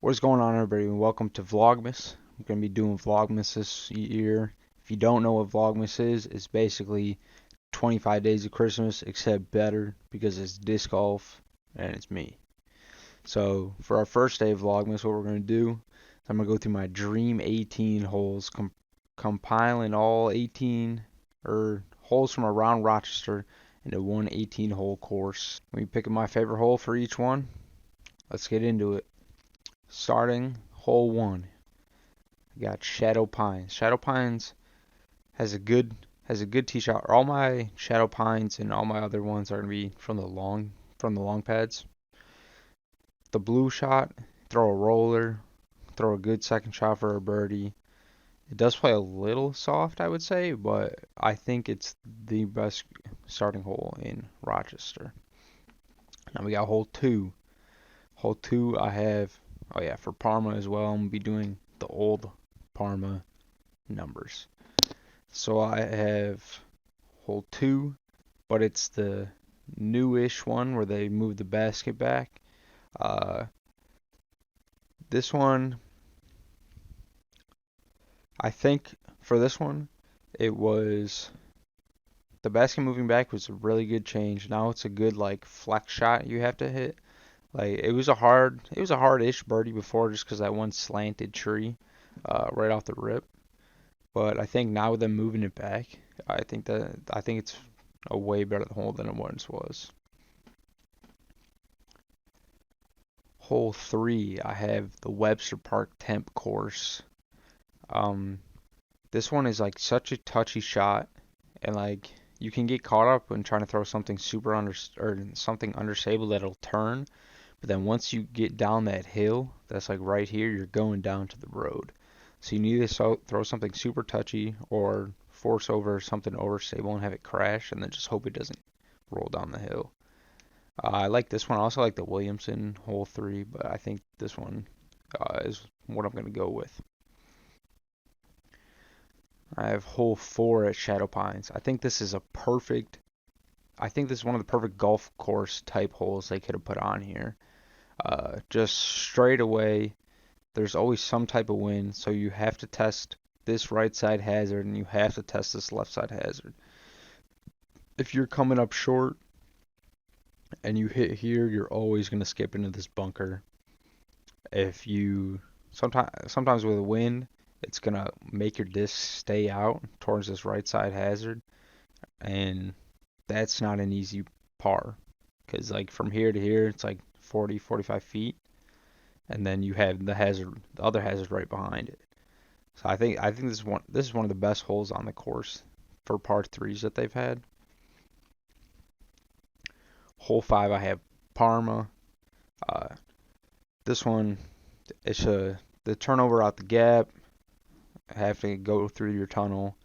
What is going on, everybody, and welcome to Vlogmas. I'm going to be doing Vlogmas this year. If you don't know what Vlogmas is, it's basically 25 days of Christmas, except better because it's disc golf and it's me. So for our first day of Vlogmas, what we're going to do, I'm going to go through my dream 18 holes, compiling all 18 holes from around Rochester into one 18-hole course. I'm going to be picking my favorite hole for each one. Let's get into it. Starting hole 1, I got Shadow Pines. Shadow Pines has a good tee shot. All my Shadow Pines and all my other ones are gonna be from the long pads. The blue shot, throw a roller, throw a good second shot for a birdie. It does play a little soft, I would say, but I think it's the best starting hole in Rochester. Now we got hole 2. Hole 2, I have, oh yeah, for Parma as well. I'm gonna be doing the old Parma numbers. So I have hole 2, but it's the newish one where they move the basket back. Uh, this one, I think for this one, it was the basket moving back was a really good change. Now it's a good like flex shot you have to hit. Like it was a hard-ish birdie before just because that one slanted tree right off the rip. But I think now with them moving it back, I think it's a way better hole than it once was. Hole 3, I have the Webster Park Temp course. Um, this one is like such a touchy shot, and like you can get caught up when trying to throw something super under or something understable that'll turn. But then once you get down that hill, that's like right here, you're going down to the road. So you need to throw something super touchy or force over something overstable and have it crash, and then just hope it doesn't roll down the hill. I like this one. I also like the Williamson hole 3, but I think this one is what I'm going to go with. I have hole 4 at Shadow Pines. I think this is one of the perfect golf course type holes they could have put on here. Just straight away, there's always some type of wind, so you have to test this right side hazard and you have to test this left side hazard. If you're coming up short and you hit here, you're always going to skip into this bunker. If you sometimes with a wind, it's going to make your disc stay out towards this right side hazard, and that's not an easy par because like from here to here, it's like 40, 45 feet, and then you have the other hazard right behind it. So I think this is one of the best holes on the course for par threes that they've had. Hole 5, I have Parma. Uh, this one, the turnover out the gap, have to go through your tunnel,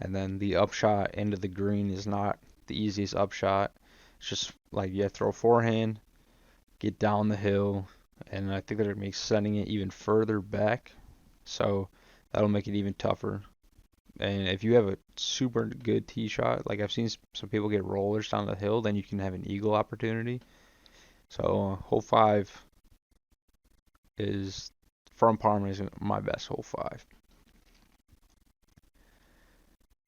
and then the upshot into the green is not the easiest upshot. It's just like you have to throw forehand, get down the hill, and I think that it makes sending it even further back. So that'll make it even tougher. And if you have a super good tee shot, like I've seen some people get rollers down the hill, then you can have an eagle opportunity. So hole 5 is from Parma is my best hole 5.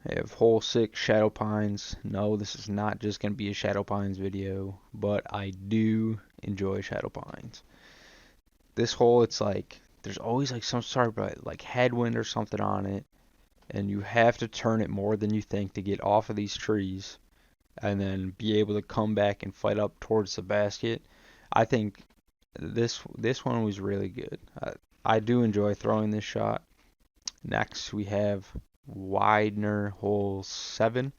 I have hole 6, Shadow Pines. No, this is not just going to be a Shadow Pines video, but I do enjoy Shadow Pines. This hole, it's like there's always like some sort of like headwind or something on it, and you have to turn it more than you think to get off of these trees and then be able to come back and fight up towards the basket. I think this one was really good. I do enjoy throwing this shot. Next, we have Widener hole 7.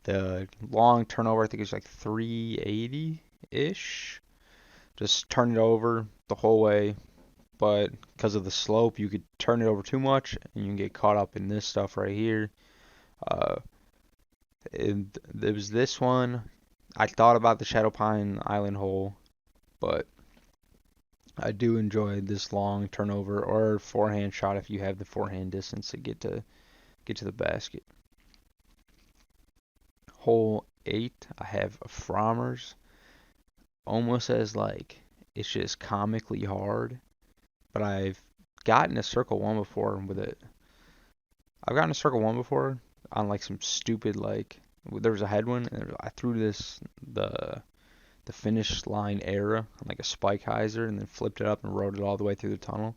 The long turnover, I think it's like 380-ish. Just turn it over the whole way, but because of the slope, you could turn it over too much and you can get caught up in this stuff right here. Uh, there was this one. I thought about the Shadow Pine Island hole, but I do enjoy this long turnover or forehand shot if you have the forehand distance to get to the basket. Hole 8, I have Frommers, almost as like it's just comically hard. but I've gotten a circle one before with it. I've gotten a circle one before on like some stupid like there was a headwind and I threw the finish line era on like a spike hyzer and then flipped it up and rode it all the way through the tunnel.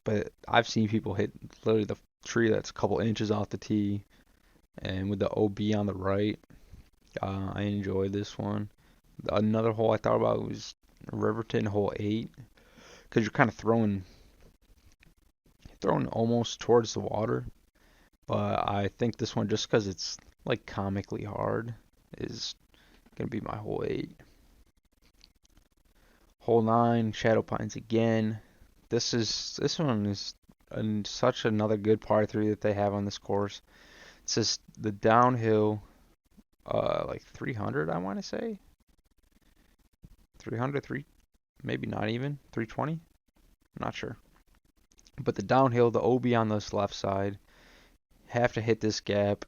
But I've seen people hit literally the tree that's a couple inches off the tee and with the OB on the right. I enjoy this one. Another hole I thought about was Riverton hole 8 because you're kind of throwing almost towards the water. But I think this one, just because it's like comically hard, is gonna be my hole 8. Hole 9, Shadow Pines again. This one is such another good par 3 that they have on this course. It's just the downhill, like 300, I want to say 300, maybe not even 320. I'm not sure. But the downhill, the OB on this left side, have to hit this gap.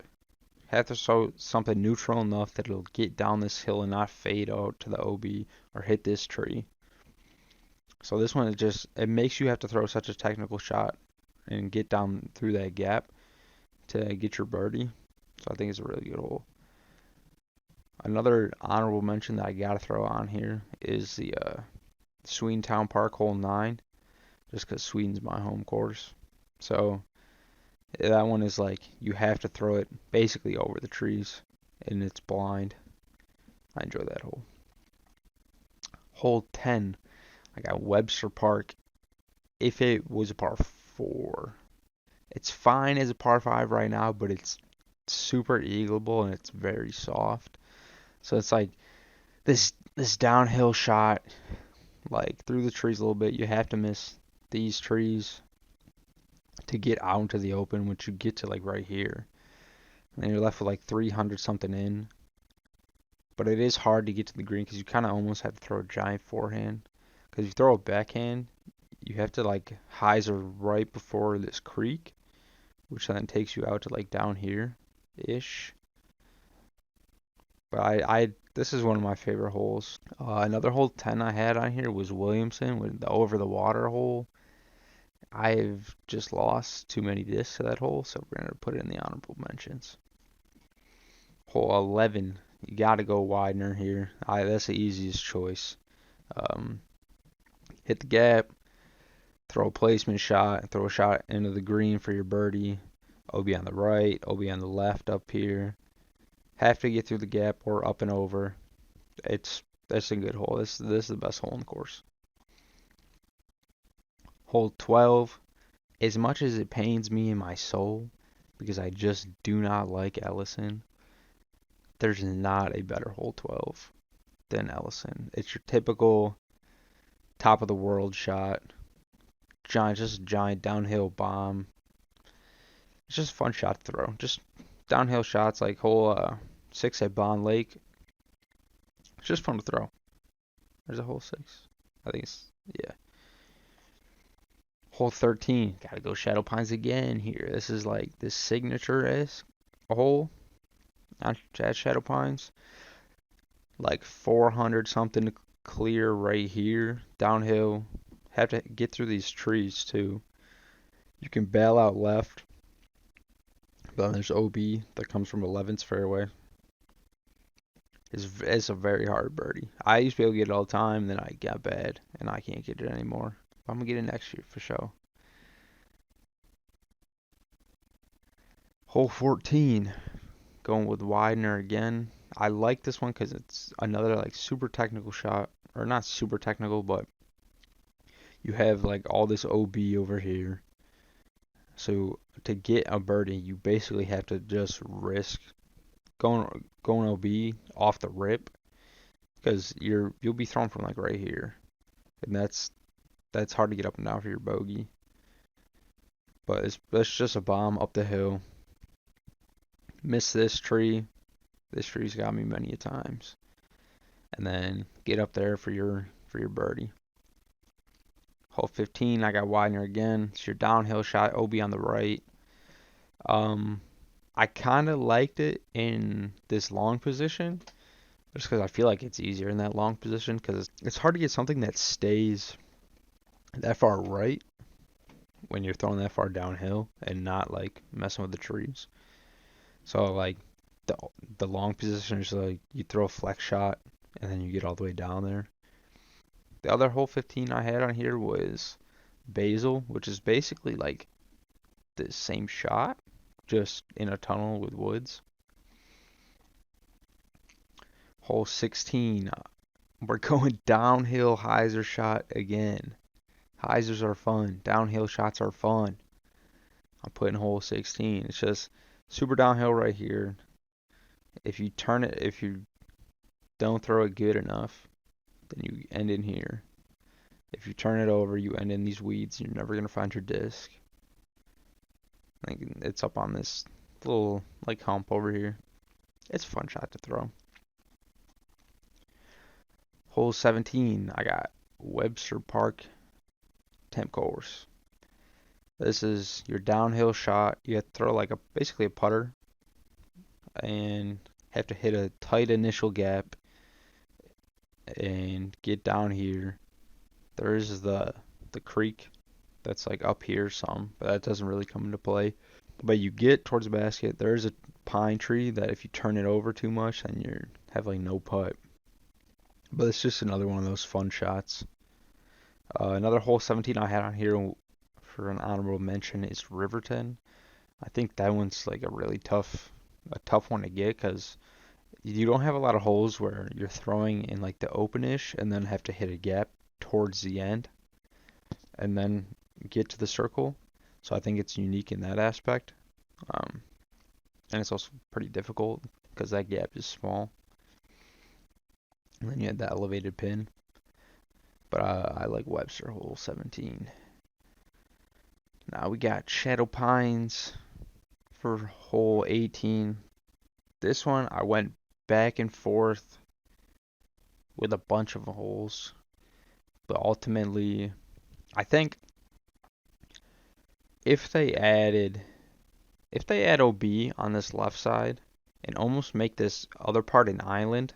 Have to show something neutral enough that it'll get down this hill and not fade out to the OB or hit this tree. So this one is just, it makes you have to throw such a technical shot and get down through that gap to get your birdie. So I think it's a really good hole. Another honorable mention that I gotta throw on here is the Sweentown Park hole 9, just because Sweden's my home course. So that one is like you have to throw it basically over the trees and it's blind. I enjoy that hole. Hole 10, I got Webster Park. If it was a par 4, it's fine as a par 5 right now, but it's super eagleable and it's very soft. So it's like this downhill shot, like through the trees a little bit. You have to miss these trees to get out into the open, which you get to like right here. And then you're left with like 300 something in. But it is hard to get to the green because you kind of almost have to throw a giant forehand. Because if you throw a backhand, you have to like hyzer right before this creek, which then takes you out to like down here ish. But I this is one of my favorite holes. Another hole 10 I had on here was Williamson with the over the water hole. I've just lost too many discs to that hole, so we're gonna put it in the honorable mentions. Hole 11, you gotta go Widener here. That's the easiest choice. Hit the gap, throw a placement shot, throw a shot into the green for your birdie. OB on the right, OB on the left up here. Have to get through the gap or up and over. That's a good hole. This is the best hole in the course. Hole 12, as much as it pains me in my soul, because I just do not like Ellison, there's not a better hole 12 than Ellison. It's your typical top of the world shot. Just a giant downhill bomb. It's just a fun shot to throw. Just downhill shots like hole 6 at Bond Lake. It's just fun to throw. There's a hole 6. I think it's, yeah. Hole 13, gotta go Shadow Pines again here. This is like this signature-esque hole at Shadow Pines. Like 400 something to clear right here. Downhill. Have to get through these trees too. You can bail out left. But then there's OB that comes from 11's fairway. It's a very hard birdie. I used to be able to get it all the time, then I got bad, and I can't get it anymore. I'm gonna get it next year for sure. Hole 14, going with Widener again. I like this one because it's another like super technical shot, or not super technical, but you have like all this OB over here. So to get a birdie, you basically have to just risk going OB off the rip, because you'll be thrown from like right here, and that's hard to get up and down for your bogey. But it's just a bomb up the hill. Miss this tree. This tree's got me many a times. And then get up there for your birdie. Hole 15, I got Widener again. It's your downhill shot, OB on the right. I kind of liked it in this long position, just because I feel like it's easier in that long position, because it's hard to get something that stays that far right when you're throwing that far downhill and not like messing with the trees. So like the the long position is like you throw a flex shot and then you get all the way down there. The other hole 15 I had on here was Basil, which is basically like the same shot, just in a tunnel with woods. Hole 16, we're going downhill hyzer shot again. Hyzers are fun. Downhill shots are fun. I'm putting hole 16. It's just super downhill right here. If you turn it, if you don't throw it good enough, then you end in here. If you turn it over, you end in these weeds. You're never gonna find your disc. Like it's up on this little like hump over here. It's a fun shot to throw. Hole 17, I got Webster Park temp course. This is your downhill shot. You have to throw like basically a putter and have to hit a tight initial gap and get down here. There is the creek that's like up here some, but that doesn't really come into play. But you get towards the basket, there's a pine tree that if you turn it over too much, then you have like no putt. But it's just another one of those fun shots. Another hole 17 I had on here for an honorable mention is Riverton. I think that one's like a tough one to get because you don't have a lot of holes where you're throwing in like the openish and then have to hit a gap towards the end and then get to the circle. So I think it's unique in that aspect. And it's also pretty difficult because that gap is small. And then you had the elevated pin. But I like Webster hole 17. Now we got Shadow Pines for hole 18. This one I went back and forth with a bunch of holes. But ultimately, I think if they add OB on this left side and almost make this other part an island,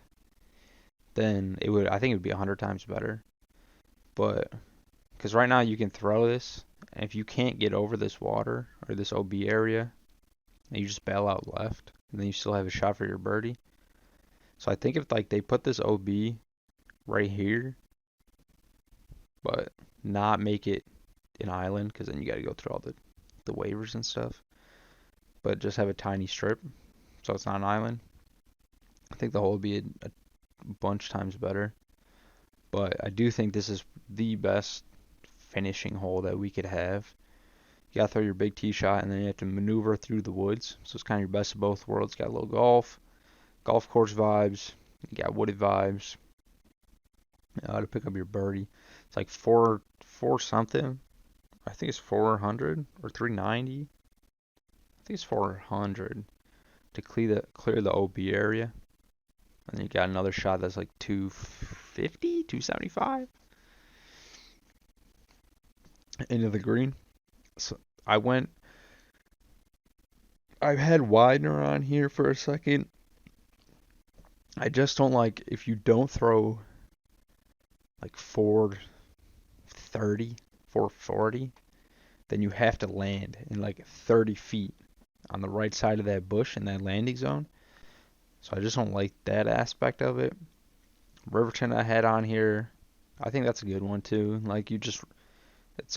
then I think it would be 100 times better. But because right now you can throw this, and if you can't get over this water or this OB area, and you just bail out left, and then you still have a shot for your birdie. So I think if like they put this OB right here, but not make it an island, because then you got to go through all the waivers and stuff, but just have a tiny strip, so it's not an island. I think the hole would be a bunch times better. But I do think this is the best finishing hole that we could have. You gotta throw your big tee shot and then you have to maneuver through the woods. So it's kind of your best of both worlds. Got a little golf course vibes. You got wooded vibes. To pick up your birdie. It's like four something. I think it's 400 or 390. I think it's 400 to clear the OB area. And then you got another shot that's like 250, 275 into the green. So I had Widener on here for a second. I just don't like if you don't throw like 430, 440, then you have to land in like 30 feet on the right side of that bush in that landing zone. So I just don't like that aspect of it. Riverton I had on here. I think that's a good one too. Like it's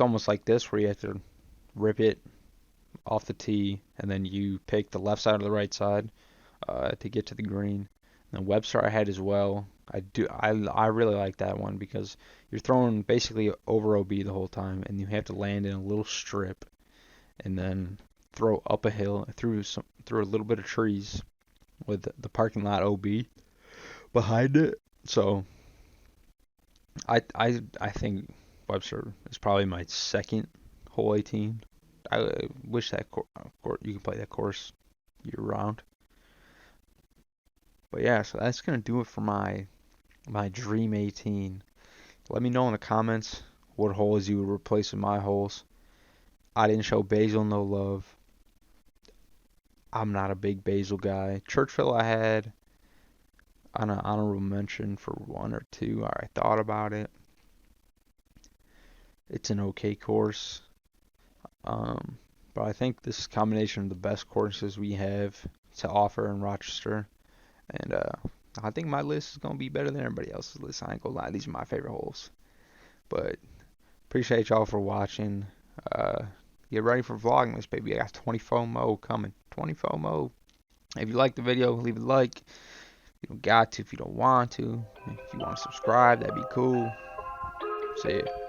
almost like this where you have to rip it off the tee and then you pick the left side or the right side to get to the green. And Webster I had as well. I really like that one because you're throwing basically over OB the whole time and you have to land in a little strip and then throw up a hill through a little bit of trees with the parking lot OB behind it. So I think Webster is probably my second hole 18. I wish that you could play that course year round. But yeah, so that's gonna do it for my Dream 18. Let me know in the comments what holes you would replace with my holes. I didn't show Basil no love. I'm not a big Basil guy. Churchville I had on an honorable mention for 1 or 2. I thought about it. It's an okay course. But I think this is a combination of the best courses we have to offer in Rochester. And I think my list is going to be better than everybody else's list. I ain't going to lie. These are my favorite holes. But appreciate y'all for watching. Get ready for Vlogmas, baby. I got 24 mo coming. 24 mo. If you like the video, leave a like. You don't got to if you don't want to. If you want to subscribe, that'd be cool. See ya.